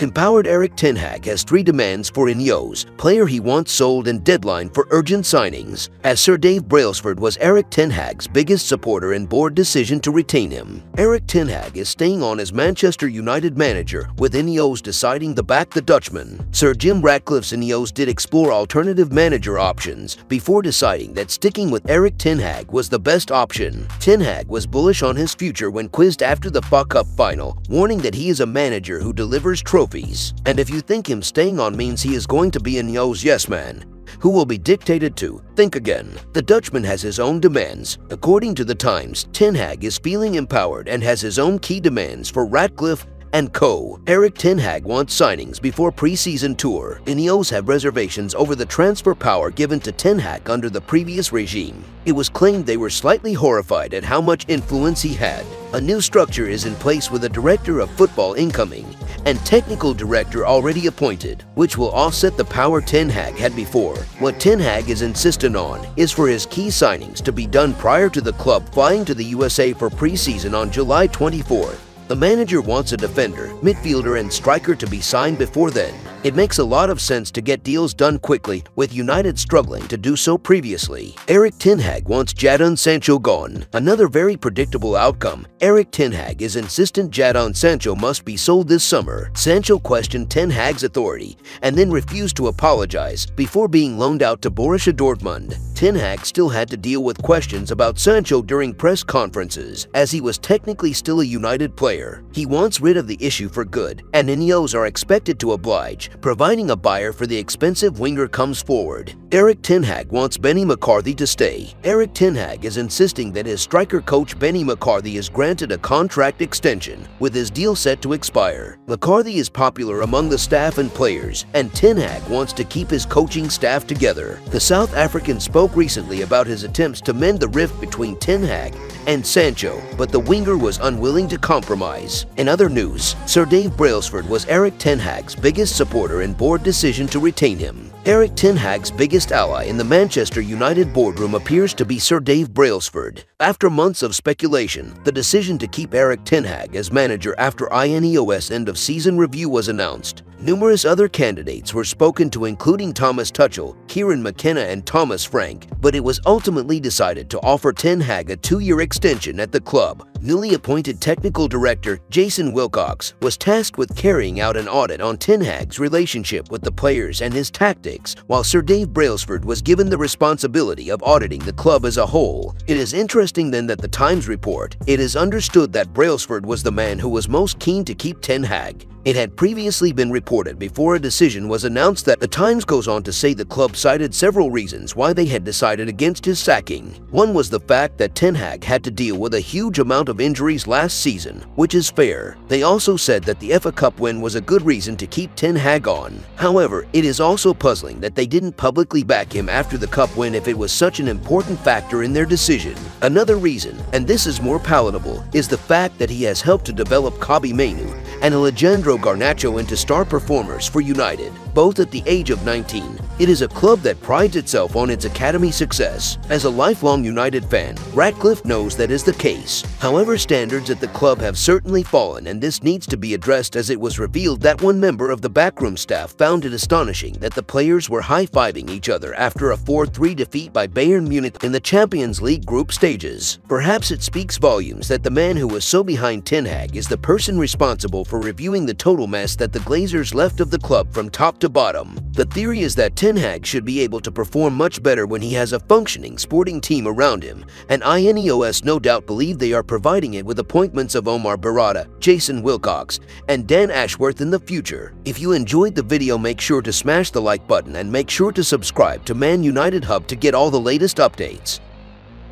Empowered Erik ten Hag has 3 demands for Ineos, player he wants sold and deadline for urgent signings, as Sir Dave Brailsford was Erik ten Hag's biggest supporter in board decision to retain him. Erik ten Hag is staying on as Manchester United manager, with Ineos deciding to back the Dutchman. Sir Jim Ratcliffe's Ineos did explore alternative manager options before deciding that sticking with Erik ten Hag was the best option. Ten Hag was bullish on his future when quizzed after the FA Cup final, warning that he is a manager who delivers trophies. And if you think him staying on means he is going to be Ineos' yes man, who will be dictated to, think again. The Dutchman has his own demands. According to the Times, ten Hag is feeling empowered and has his own key demands for Ratcliffe and co. Erik ten Hag wants signings before pre-season tour. Ineos have reservations over the transfer power given to ten Hag under the previous regime. It was claimed they were slightly horrified at how much influence he had. A new structure is in place with a director of football incoming and technical director already appointed, which will offset the power ten Hag had before. What ten Hag is insistent on is for his key signings to be done prior to the club flying to the USA for pre-season on July 24th. The manager wants a defender, midfielder and striker to be signed before then. It makes a lot of sense to get deals done quickly, with United struggling to do so previously. Erik ten Hag wants Jadon Sancho gone. Another very predictable outcome. Erik ten Hag is insistent Jadon Sancho must be sold this summer. Sancho questioned ten Hag's authority and then refused to apologize before being loaned out to Borussia Dortmund. Ten Hag still had to deal with questions about Sancho during press conferences, as he was technically still a United player. He wants rid of the issue for good, and Ineos are expected to oblige, providing a buyer for the expensive winger comes forward. Erik ten Hag wants Benny McCarthy to stay. Erik ten Hag is insisting that his striker coach Benny McCarthy is granted a contract extension, with his deal set to expire. McCarthy is popular among the staff and players, and ten Hag wants to keep his coaching staff together. The South African spoke recently about his attempts to mend the rift between ten Hag and Sancho, but the winger was unwilling to compromise. In other news, Sir Dave Brailsford was Erik ten Hag's biggest supporter in board decision to retain him. Erik ten Hag's biggest ally in the Manchester United boardroom appears to be Sir Dave Brailsford. After months of speculation, the decision to keep Erik ten Hag as manager after Ineos' end-of-season review was announced. Numerous other candidates were spoken to, including Thomas Tuchel, Kieran McKenna and Thomas Frank, but it was ultimately decided to offer ten Hag a 2-year extension at the club. Newly appointed technical director Jason Wilcox was tasked with carrying out an audit on ten Hag's relationship with the players and his tactics, while Sir Dave Brailsford was given the responsibility of auditing the club as a whole. It is interesting then that the Times report, it is understood that Brailsford was the man who was most keen to keep ten Hag. It had previously been reported before a decision was announced that the Times goes on to say the club cited several reasons why they had decided against his sacking. One was the fact that ten Hag had to deal with a huge amount of injuries last season, which is fair. They also said that the FA Cup win was a good reason to keep ten Hag on. However, it is also puzzling that they didn't publicly back him after the cup win if it was such an important factor in their decision. Another reason, and this is more palatable, is the fact that he has helped to develop Kobbie Mainoo and Alejandro Garnacho into star performers for United, both at the age of 19. It is a club that prides itself on its academy success. As a lifelong United fan, Ratcliffe knows that is the case. However, standards at the club have certainly fallen, and this needs to be addressed, as it was revealed that one member of the backroom staff found it astonishing that the players were high-fiving each other after a 4-3 defeat by Bayern Munich in the Champions League group stages. Perhaps it speaks volumes that the man who was so behind ten Hag is the person responsible for reviewing the total mess that the Glazers left of the club from top to bottom. The theory is that ten Hag should be able to perform much better when he has a functioning sporting team around him, and Ineos no doubt believe they are providing it with appointments of Omar Barada, Jason Wilcox, and Dan Ashworth in the future. If you enjoyed the video, make sure to smash the like button and make sure to subscribe to Man United Hub to get all the latest updates.